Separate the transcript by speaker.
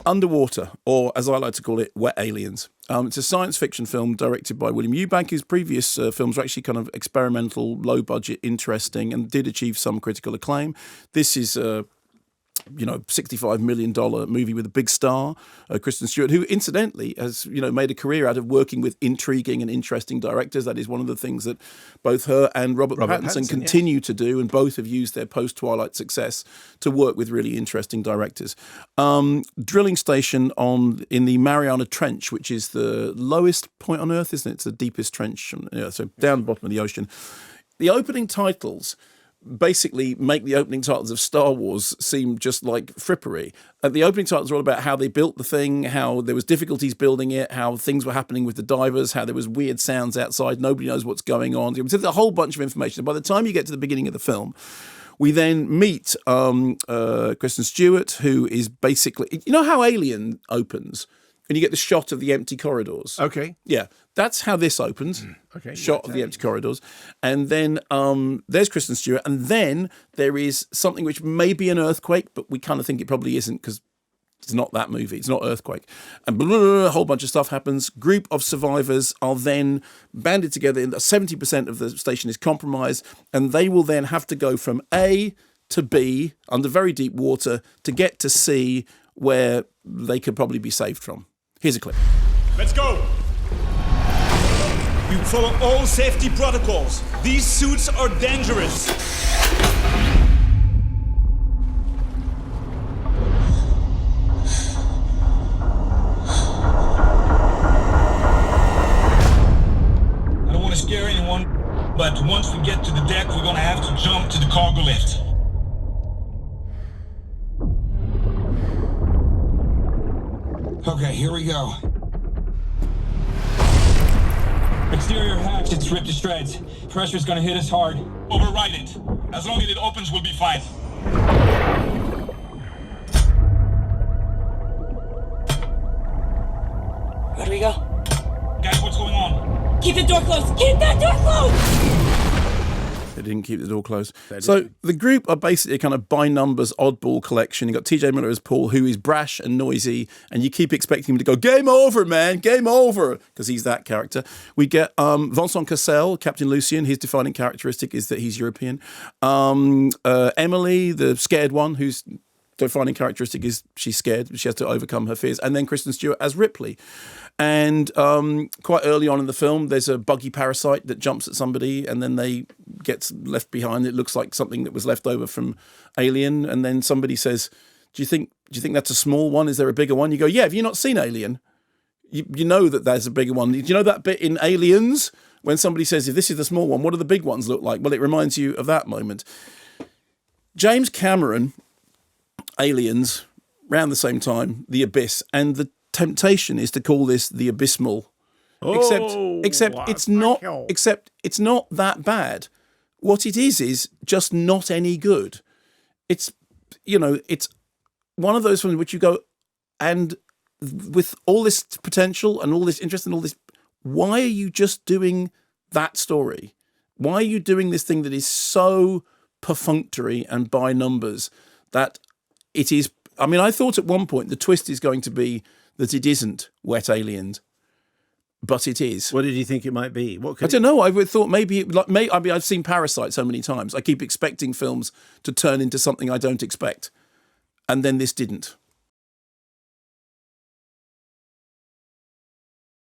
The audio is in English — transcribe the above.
Speaker 1: Underwater, or as I like to call it, Wet Aliens. It's a science fiction film directed by William Eubank. His previous films were actually kind of experimental, low budget, interesting, and did achieve some critical acclaim. This is $65 million movie with a big star, Kristen Stewart, who incidentally has, made a career out of working with intriguing and interesting directors. That is one of the things that both her and Robert Pattinson continue to do, and both have used their post-Twilight success to work with really interesting directors. Drilling station in the Mariana Trench, which is the lowest point on Earth, isn't it? It's the deepest trench, so down the bottom of the ocean. The opening titles basically make the opening titles of Star Wars seem just like frippery. The opening titles are all about how they built the thing, how there was difficulties building it, how things were happening with the divers, how there was weird sounds outside, nobody knows what's going on. It's a whole bunch of information. By the time you get to the beginning of the film, we then meet Kristen Stewart, who is basically... You know how Alien opens? And you get the shot of the empty corridors.
Speaker 2: Okay.
Speaker 1: Yeah, that's how this opens.
Speaker 2: Okay.
Speaker 1: Shot of the empty corridors. And then there's Kristen Stewart. And then there is something which may be an earthquake, but we kind of think it probably isn't because it's not that movie. It's not Earthquake. And a whole bunch of stuff happens. Group of survivors are then banded together. 70% of the station is compromised. And they will then have to go from A to B under very deep water to get to C, where they could probably be saved from. Here's a clip.
Speaker 3: Let's go! We follow all safety protocols. These suits are dangerous. I don't want to scare anyone, but once we get to the deck, we're going to have to jump to the cargo lift. Okay, here we go. Exterior hatch, it's ripped to shreds. Pressure's gonna hit us hard. Override it. As long as it opens, we'll be fine.
Speaker 4: Where do we go?
Speaker 3: Guys, what's going on?
Speaker 4: Keep the door closed! Keep that door closed!
Speaker 1: They didn't keep the door closed. So the group are basically a kind of by numbers oddball collection. You've got TJ Miller as Paul, who is brash and noisy, and you keep expecting him to go, game over, man, game over, because he's that character. We get Vincent Cassel, Captain Lucien. His defining characteristic is that he's European. Emily, the scared one, whose defining characteristic is she's scared. She has to overcome her fears. And then Kristen Stewart as Ripley. And quite early on in the film, there's a buggy parasite that jumps at somebody and then they get left behind. It looks like something that was left over from Alien. And then somebody says, do you think that's a small one? Is there a bigger one? You go, yeah, have you not seen Alien? You know that there's a bigger one. Do you know that bit in Aliens when somebody says, if this is the small one, what do the big ones look like? Well, it reminds you of that moment. James Cameron, Aliens, around the same time, The Abyss, and the temptation is to call this the abysmal. Except it's not that bad. What it is just not any good. It's one of those films which you go, and with all this potential and all this interest and all this, why are you just doing that story? Why are you doing this thing that is so perfunctory and by numbers that it is? I mean, I thought at one point the twist is going to be that it isn't Wet Aliens, but it is.
Speaker 2: What did you think it might be?
Speaker 1: I don't know. I would thought maybe I've seen Parasite so many times. I keep expecting films to turn into something I don't expect, and then this didn't.